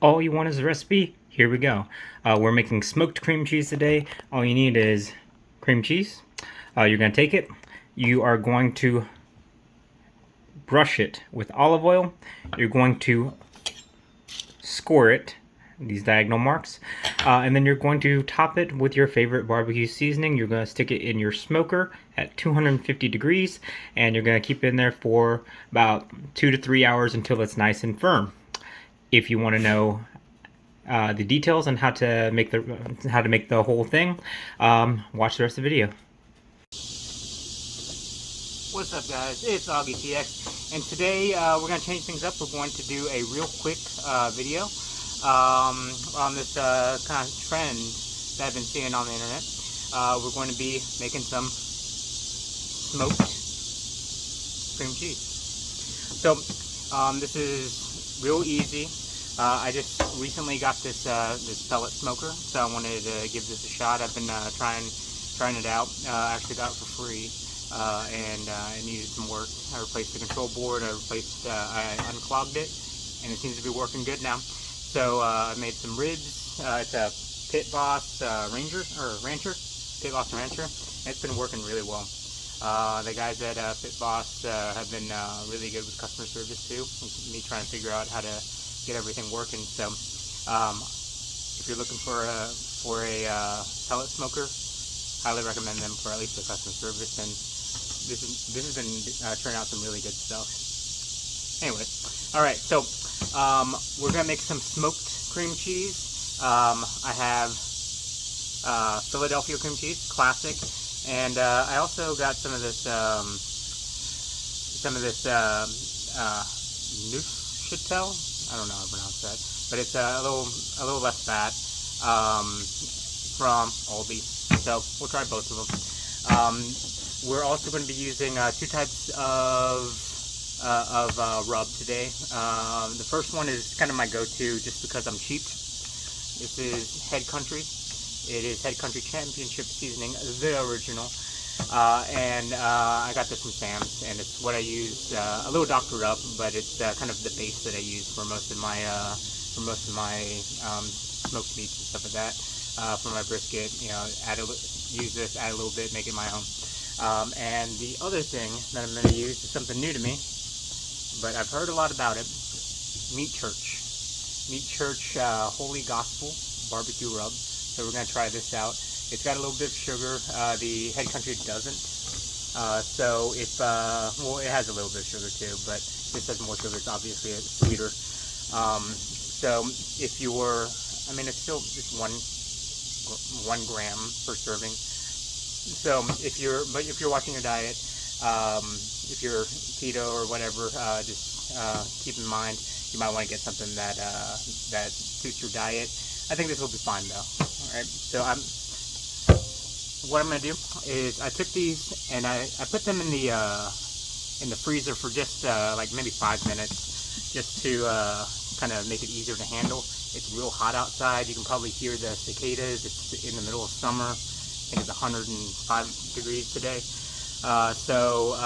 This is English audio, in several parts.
All you want is a recipe? Here we go. We're making smoked cream cheese today. All you need is cream cheese. You're going to take it. You are going to brush it with olive oil. You're going to score it, these diagonal marks, and then you're going to top it with your favorite barbecue seasoning. You're going to stick it in your smoker at 250 degrees, and you're going to keep it in there for about 2 to 3 hours until it's nice and firm. If you want to know the details on how to make the whole thing, watch the rest of the video. What's up, guys? It's Augie TX, and today we're going to change things up. We're going to do a real quick video on this kind of trend that I've been seeing on the internet. We're going to be making some smoked cream cheese. So this is real easy. I just recently got this this pellet smoker, so I wanted to give this a shot. I've been trying it out. I actually got it for free, and it needed some work. I replaced the control board. I unclogged it, and it seems to be working good now. So I made some ribs. It's a Pit Boss Rancher. Pit Boss Rancher. It's been working really well. The guys at Pit Boss have been really good with customer service too. Me trying to figure out how to get everything working. So if you're looking for a pellet smoker, highly recommend them for at least the customer service. And this has been turning out some really good stuff. Anyway, all right. So we're gonna make some smoked cream cheese. I have Philadelphia cream cheese, classic, and I also got some of this Neuchâtel. I don't know how to pronounce that, but it's a little less fat from Aldi. So we'll try both of them. We're also going to be using two types of rub today. The first one is kind of my go-to just because I'm cheap. This is Head Country. It is Head Country Championship Seasoning, the original. And I got this from Sam's, and it's what I use, a little doctored up, but it's kind of the base that I use for most of my smoked meats and stuff like that. For my brisket, you know, use this, add a little bit, make it my own. And the other thing that I'm going to use is something new to me, but I've heard a lot about it. Meat Church Holy Gospel Barbecue Rub. So we're going to try this out. It's got a little bit of sugar. The Head Country doesn't. So if, well, it has a little bit of sugar too, but this has more sugar. It's obviously sweeter. So if you're, I mean, it's still just one gram per serving. So if you're watching your diet, if you're keto or whatever, just keep in mind you might want to get something that suits your diet. I think this will be fine though. All right. So what I'm gonna do is I took these and I put them in the freezer for just like maybe 5 minutes, just to kind of make it easier to handle. It's real hot outside. You can probably hear the cicadas. It's in the middle of summer. I think it's 105 degrees today. So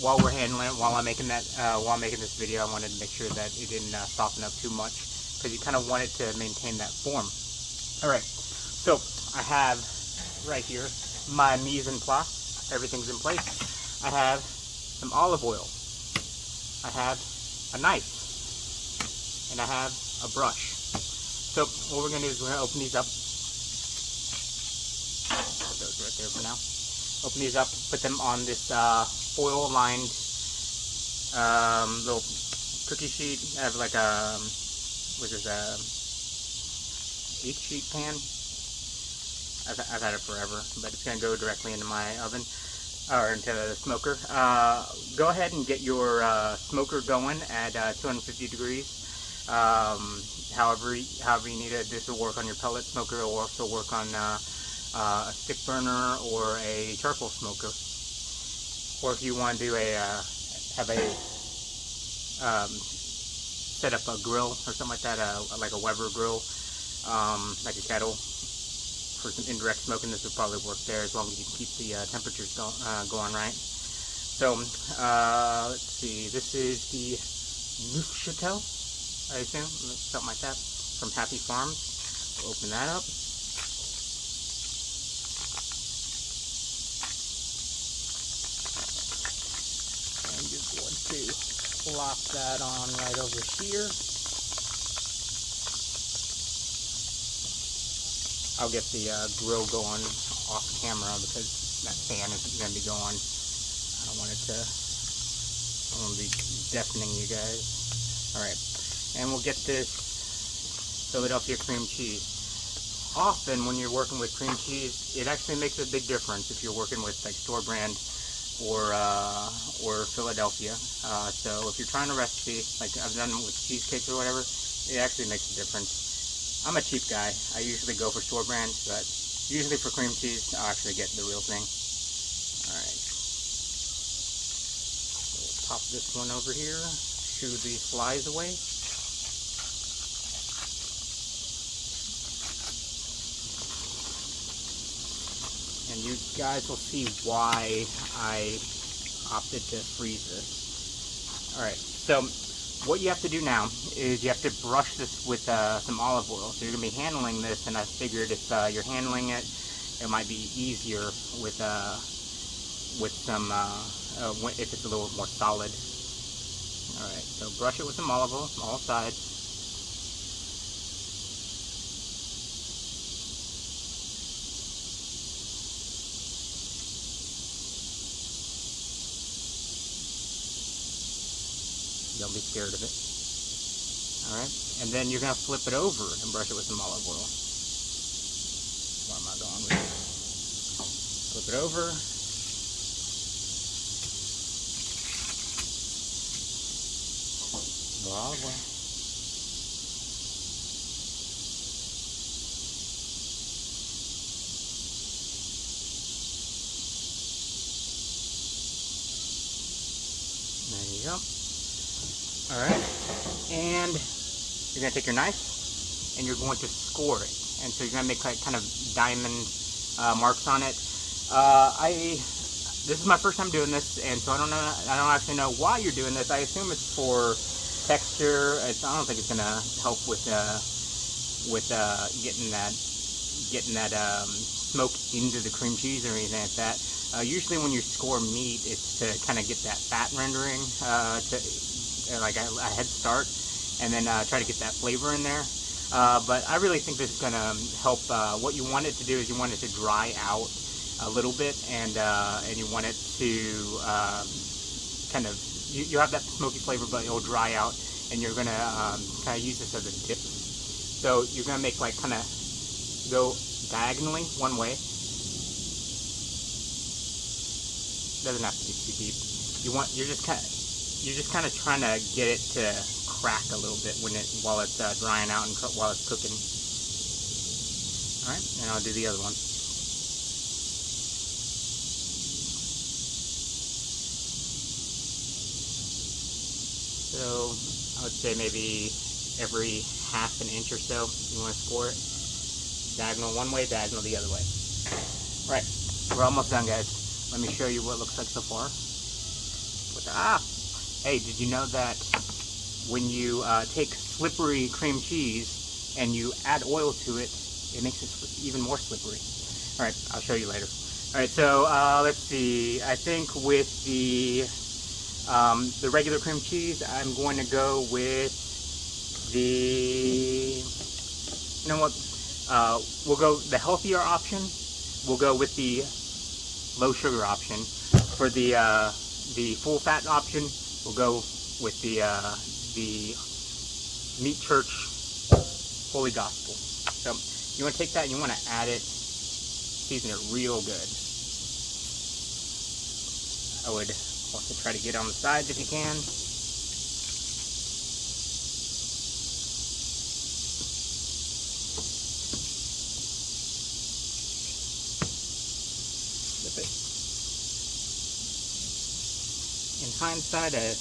while we're handling it, while I'm making this video, I wanted to make sure that it didn't soften up too much, because you kind of want it to maintain that form. All right. So I have right here my mise en place. Everything's in place. I have some olive oil. I have a knife. And I have a brush. So what we're going to do is we're going to open these up. Put those right there for now. Open these up, put them on this foil-lined little cookie sheet. I have like a, what is a 8-sheet pan. I've had it forever, but it's going to go directly into my oven, or into the smoker. Go ahead and get your smoker going at 250 degrees. However you need it. This will work on your pellet smoker. It will also work on a stick burner or a charcoal smoker. Or if you want to do set up a grill or something like that, like a Weber grill, like a kettle, for some indirect smoking. This would probably work there, as long as you can keep the temperatures going right. So let's see, this is the Neuchâtel I assume, something like that, from Happy Farms. We'll open that up. I'm just going to plop that on right over here. I'll get the grill going off camera because that fan isn't going to be going. I don't want it to, I don't want to be deafening you guys. Alright, and we'll get this Philadelphia cream cheese. Often when you're working with cream cheese, it actually makes a big difference if you're working with like store brand or Philadelphia. So if you're trying a recipe, like I've done with cheesecakes or whatever, it actually makes a difference. I'm a cheap guy. I usually go for store brand, but usually for cream cheese, I'll actually get the real thing. Alright. So we'll pop this one over here, shoo these flies away. And you guys will see why I opted to freeze this. Alright, so what you have to do now is you have to brush this with some olive oil. So you're going to be handling this, and I figured if you're handling it, it might be easier with some, if it's a little more solid. Alright, so brush it with some olive oil, all sides. Don't be scared of it. Alright, and then you're going to flip it over and brush it with some olive oil. Where am I going with it? Flip it over. Olive oil. There you go. Alright, and you're going to take your knife and you're going to score it. And so you're going to make like kind of diamond marks on it. This is my first time doing this, and so I don't actually know why you're doing this. I assume it's for texture. I don't think it's going to help with getting that smoke into the cream cheese or anything like that. Usually when you score meat, it's to kind of get that fat rendering like a head start, and then try to get that flavor in there. But I really think this is going to help. What you want it to do is you want it to dry out a little bit, and you want it to kind of, you have that smoky flavor, but it'll dry out, and you're going to kind of use this as a dip. So you're going to make like kind of go diagonally one way. Doesn't have to be too deep. You're just kind of trying to get it to crack a little bit while it's drying out and while it's cooking. All right, and I'll do the other one. So I would say maybe every half an inch or so you want to score it. Diagonal one way, diagonal the other way. Right, we're almost done, guys. Let me show you what it looks like so far. Hey, did you know that when you take slippery cream cheese and you add oil to it, it makes it even more slippery? Alright, I'll show you later. Alright, so let's see. I think with the regular cream cheese, I'm going to go with the, you know what, we'll go the healthier option. We'll go with the low sugar option. For the full fat option, we'll go with the Meat Church Holy Gospel. So you want to take that and you want to add it, season it real good. I would also try to get on the sides if you can. Flip it. In hindsight, I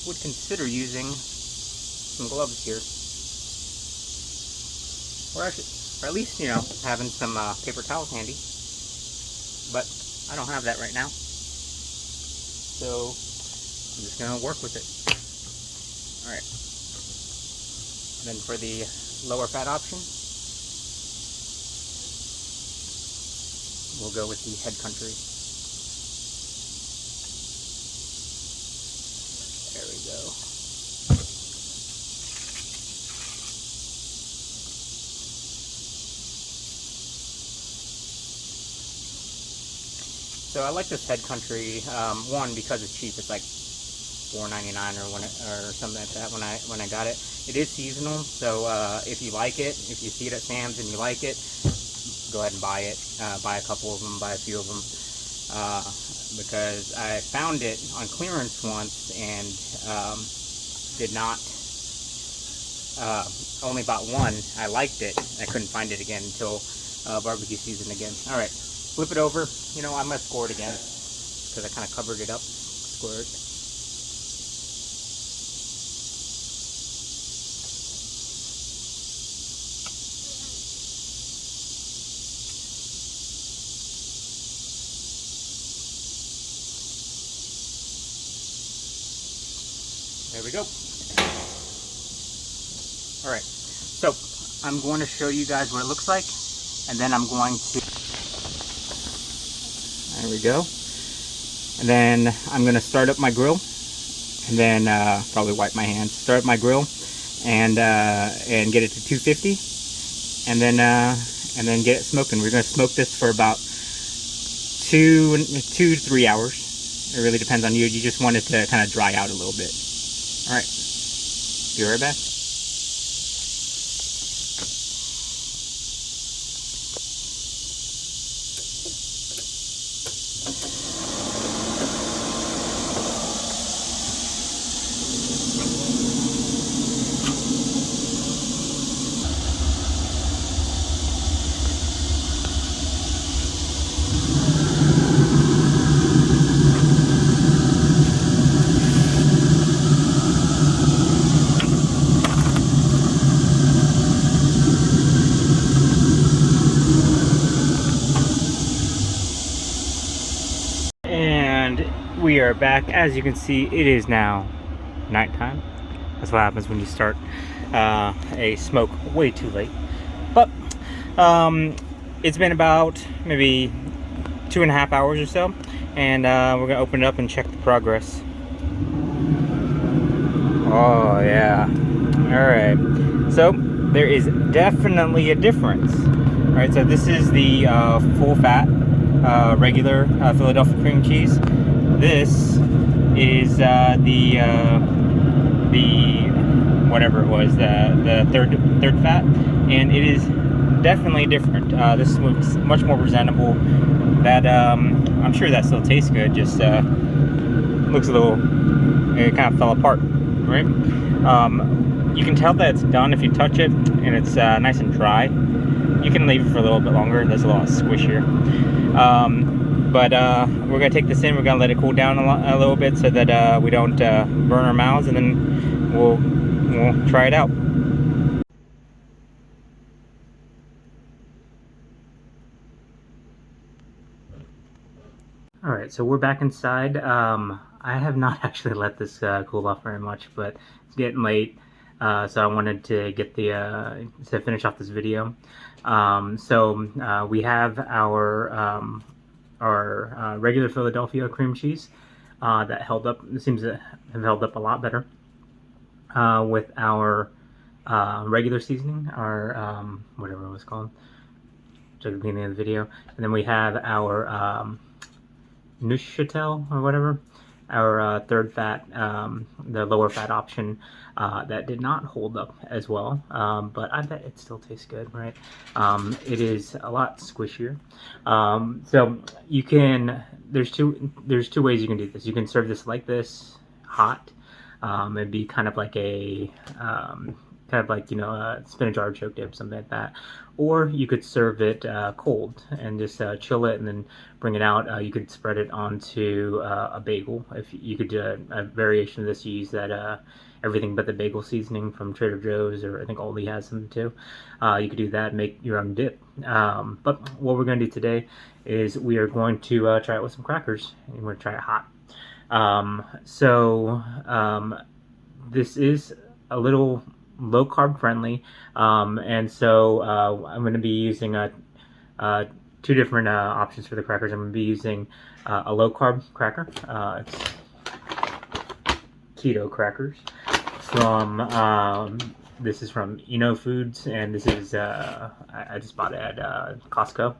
would consider using some gloves here, or at least, you know, having some paper towels handy. But I don't have that right now, so I'm just gonna work with it. All right. And then for the lower fat option, we'll go with the Head Country. There we go. So I like this Head Country, one, because it's cheap. It's like $4.99 or something like that when I got it. It is seasonal, so if you like it, if you see it at Sam's and you like it, go ahead and buy it. Buy a couple of them, buy a few of them, because I found it on clearance once and did not. Only bought one. I liked it. I couldn't find it again until barbecue season again. All right. Flip it over. You know, I'm going to score it again because I kind of covered it up. Score it. There we go. All right. So I'm going to show you guys what it looks like, and then I'm going to... There we go. And then I'm going to start up my grill, and then probably wipe my hands. Start up my grill, and get it to 250, and then get it smoking. We're going to smoke this for about 2 to 3 hours. It really depends on you. You just want it to kind of dry out a little bit. All right. Be right back. And we are back. As you can see, it is now nighttime. That's what happens when you start a smoke way too late. But it's been about maybe 2.5 hours or so, and we're gonna open it up and check the progress. Oh yeah. All right. So there is definitely a difference. All right. So this is the full fat regular Philadelphia cream cheese. This is the whatever it was, the third fat, and it is definitely different. This looks much more presentable. That I'm sure that still tastes good. Just looks a little. It kind of fell apart, right? You can tell that it's done if you touch it, and it's nice and dry. You can leave it for a little bit longer. There's a lot of squish here. But we're gonna take this in. We're gonna let it cool down a little bit so that we don't burn our mouths, and then we'll try it out. All right, so we're back inside. I have not actually let this cool off very much, but it's getting late, so I wanted to get to finish off this video. We have our regular Philadelphia cream cheese that held up. It seems to have held up a lot better with our regular seasoning, our whatever it was called, at the beginning of the video, and then we have our Neuchatel or whatever, our third fat, the lower fat option, that did not hold up as well, but I bet it still tastes good, right? It is a lot squishier. So you can, there's two ways you can do this. You can serve this like this, hot. It'd be kind of like a a spinach artichoke dip, something like that. Or you could serve it cold and just chill it and then bring it out. You could spread it onto a bagel. If you could do a variation of this, you use that everything but the bagel seasoning from Trader Joe's, or I think Aldi has some too. You could do that and make your own dip. But what we're going to do today is we are going to try it with some crackers, and we're going to try it hot. This is a little low carb friendly, and so I'm going to be using two different options for the crackers. I'm going to be using a low carb cracker. It's Keto crackers from this is from Foods, and this is I just bought it at Costco,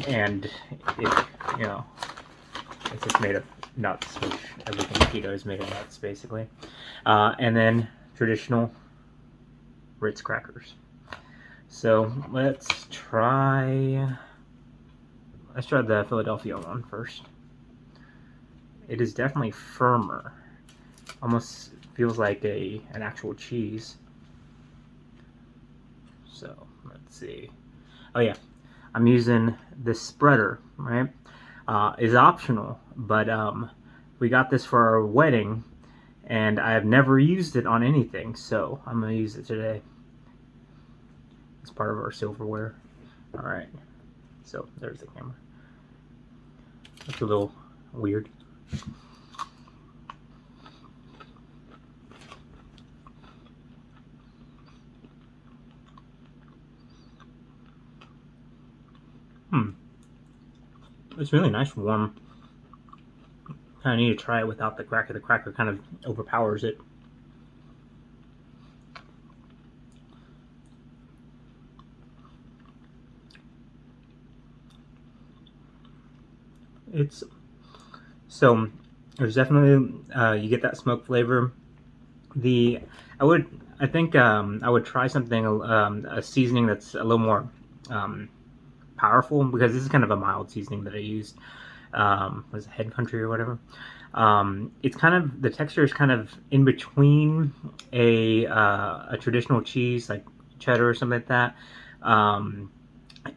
and it it's just made of nuts, which everything keto is made of nuts basically, and then traditional Ritz crackers. So let's try the Philadelphia one first. It is definitely firmer. Almost feels like an actual cheese. So let's see. Oh yeah, I'm using this spreader, right? Is optional, but we got this for our wedding, and I have never used it on anything, so I'm gonna use it today. It's part of our silverware. All right, so there's the camera. That's a little weird. It's really nice and warm. Kind of need to try it without the cracker. The cracker kind of overpowers it. It's so there's definitely you get that smoke flavor. I think I would try something a seasoning that's a little more powerful, because this is kind of a mild seasoning that I used. Was it Head Country or whatever? It's kind of, the texture is kind of in between a traditional cheese like cheddar or something like that,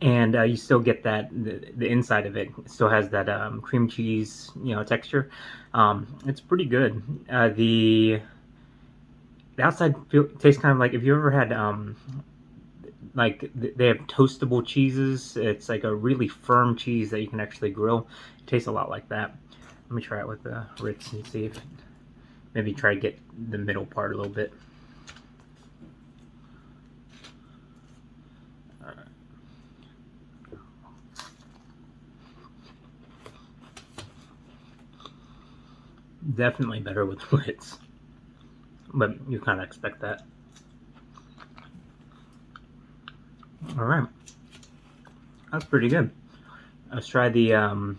and you still get that the inside of it still has that cream cheese texture. It's pretty good. The outside tastes kind of like, if you ever had like they have toastable cheeses. It's like a really firm cheese that you can actually grill. It tastes a lot like that. Let me try it with the Ritz and see if maybe try to get the middle part a little bit. Definitely better with Ritz, but you kind of expect that. All right, that's pretty good. Let's try the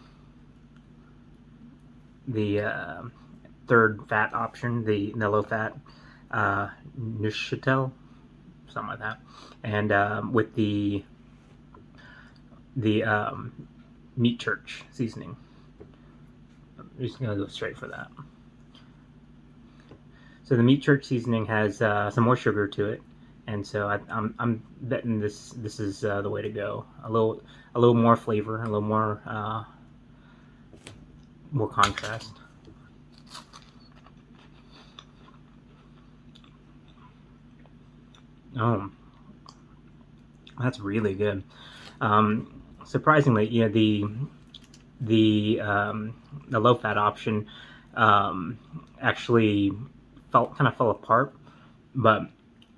third fat option, the low fat Neuchâtel, something like that, and with the meat church seasoning. I'm just gonna go straight for that. So the meat church seasoning has some more sugar to it, and so I'm betting this is the way to go. A little more flavor, a little more contrast. Oh, that's really good. Surprisingly, the low fat option actually kind of fell apart, but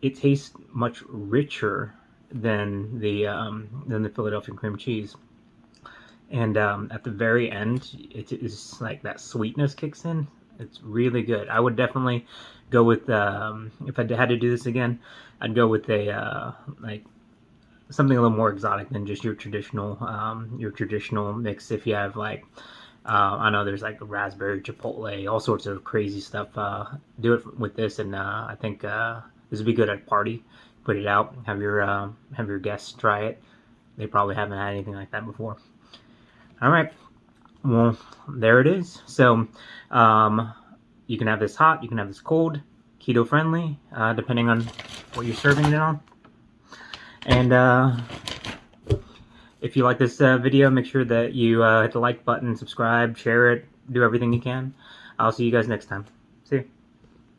it tastes much richer than the Philadelphia cream cheese. And at the very end, it is like that sweetness kicks in. It's really good. I would definitely go with if I had to do this again, I'd go with a like something a little more exotic than just your traditional mix. If you have like I know there's like raspberry chipotle, all sorts of crazy stuff. Do it with this, and I think this would be good at a party. Put it out, have your guests try it. They probably haven't had anything like that before. All right, well, there it is. So you can have this hot, you can have this cold, keto friendly, depending on what you're serving it on. And if you like this video, make sure that you hit the like button, subscribe, share it, do everything you can. I'll see you guys next time.